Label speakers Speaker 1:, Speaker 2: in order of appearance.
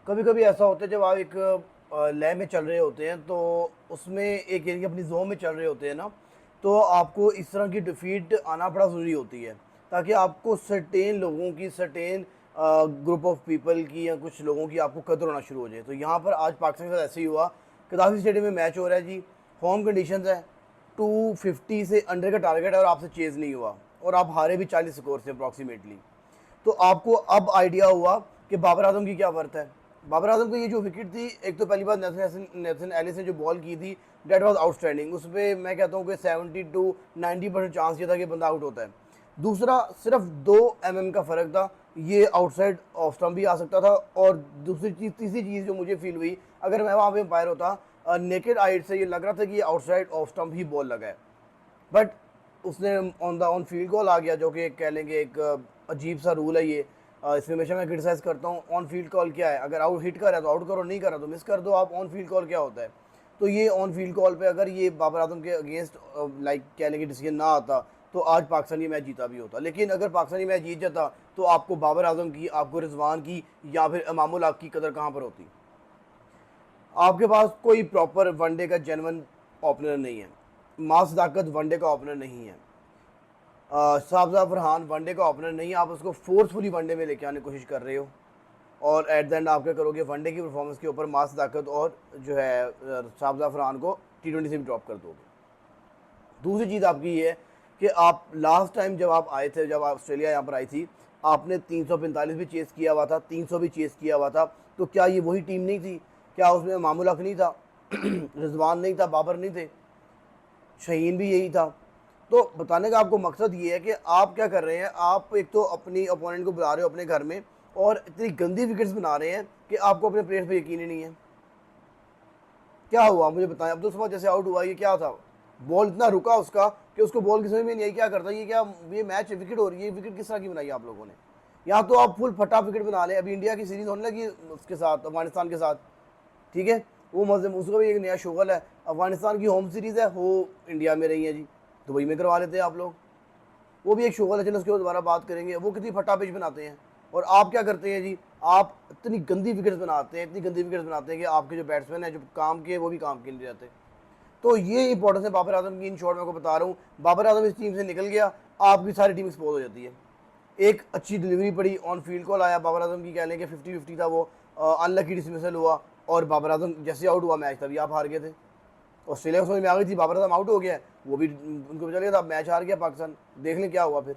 Speaker 1: कभी कभी ऐसा होता है जब आप एक लय में चल रहे होते हैं तो उसमें एक एरिया अपनी जोन में चल रहे होते हैं ना, तो आपको इस तरह की डिफीट आना बड़ा ज़रूरी होती है ताकि आपको सर्टेन लोगों की, सर्टेन ग्रुप ऑफ पीपल की या कुछ लोगों की आपको कदर होना शुरू हो जाए। तो यहाँ पर आज पाकिस्तान के साथ ऐसे ही हुआ। कदाफी स्टेडियम में मैच हो रहा है जी, होम कंडीशंस है, 250 से अंडर का टारगेट है और आपसे चेज़ नहीं हुआ और आप हारे भी 40 स्कोर से अप्रॉक्सीमेटली। तो आपको अब आइडिया हुआ कि बाबर आजम की क्या वर्थ है। बाबर आजम की ये जो विकेट थी, एक तो पहली बात नेथन एलिस ने जो बॉल की थी डेट वाज आउटस्टैंडिंग। उस पर मैं कहता हूँ कि 70 to 90% चांस ये था कि बंदा आउट होता है। दूसरा, सिर्फ 2 mm का फ़र्क था, ये आउटसाइड ऑफ स्टम्प भी आ सकता था। और दूसरी चीज़, तीसरी चीज़ जो मुझे फील हुई, अगर मैं वहाँ पे एम्पायर होता, नेकेड आइट से ये लग रहा था कि ये आउटसाइड ऑफ स्टम्प ही बॉल लगा है। बट उसने ऑन फील्ड कॉल आ गया, जो कि कह लेंगे एक अजीब सा रूल है ये। इसमें हमेशा मैं क्रिटिसाइज़ करता हूँ, ऑन फील्ड कॉल क्या है, अगर आउट हिट कर रहा है तो आउट करो, नहीं कर रहा तो मिस कर दो। आप ऑन फील्ड कॉल क्या होता है? तो ये ऑन फील्ड कॉल पे अगर ये बाबर आजम के अगेंस्ट लाइक कह लेंगे डिसीजन ना आता तो आज पाकिस्तान ये मैच जीता भी होता। लेकिन अगर पाकिस्तान ये मैच जीत जाता तो आपको बाबर आजम की, आपको रिजवान की या फिर इमामुल हक की कदर कहाँ पर होती? आपके पास कोई प्रॉपर वनडे का जेनवन ओपनर नहीं है। मास ताकत वनडे का ओपनर नहीं है। शाहजाद फरहान वनडे का ओपनर नहीं है। आप उसको फोर्सफुली वनडे में लेके आने की कोशिश कर रहे हो और एट द एंड आप क्या करोगे, वनडे की परफॉर्मेंस के ऊपर मास ताकत और जो है शाहजाद फरहान को T20 से भी ड्रॉप कर दोगे। दूसरी चीज़ आपकी ये है कि आप लास्ट टाइम जब आप आए थे, जब ऑस्ट्रेलिया यहाँ पर आई थी, आपने 345 भी चेस किया हुआ था, 300 भी चेस किया हुआ था। तो क्या ये वही टीम नहीं थी? क्या उसमें मामूल हक नहीं था? रिजवान नहीं था? बाबर नहीं थे? शहीन भी यही था? तो बताने का आपको मकसद ये है कि आप क्या कर रहे हैं, आप एक तो अपनी अपोनेंट को बुला रहे हो अपने घर में और इतनी गंदी विकेट्स बना रहे हैं कि आपको अपने प्लेयर्स पे यकीन ही नहीं है। क्या हुआ मुझे बताएं। अब्दुल समद जैसे आउट हुआ, ये क्या था? बॉल इतना रुका उसका कि उसको बॉल की समझ में नहीं आई क्या करता। ये क्या, ये मैच विकेट हो रही है, विकेट किस तरह की बनाई आप लोगों ने? यहाँ तो आप फुल फटा विकेट बना लें। अभी इंडिया की सीरीज होने लगी उसके साथ, अफगानिस्तान के साथ, ठीक है, वो मजे, उसका भी एक नया शोगल है। अफगानिस्तान की होम सीरीज़ है, वो इंडिया में रही है जी, दुबई में करवा लेते हैं आप लोग। वो भी एक शोगल है, चलो उसके बाद दोबारा बात करेंगे। वो कितनी फटा पिच बनाते हैं और आप क्या करते हैं जी, आप इतनी गंदी विकेट्स बनाते हैं, इतनी गंदी विकेट्स बनाते हैं कि आपके जो बैट्समैन हैं जो काम के, वो भी काम के नहीं रहते। तो ये इंपॉर्टेंस है बाबर आजम की। इन शॉर्ट मैं को बता रहा हूँ, बाबर आजम इस टीम से निकल गया, आपकी सारी टीम एक्सपोज हो जाती है। एक अच्छी डिलीवरी पड़ी, ऑन फील्ड कॉल आया बाबर आजम की, कह लें कि 50-50 था वो, अनलकी डिसमिसल हुआ और बाबर आजम जैसे आउट हुआ मैच तभी आप हार गए थे। ऑस्ट्रेलिया को समझ में आ गई थी बाबर आजम आउट हो गया है, वो भी उनको चल गया था, मैच हार गया पाकिस्तान। देख लें क्या हुआ फिर।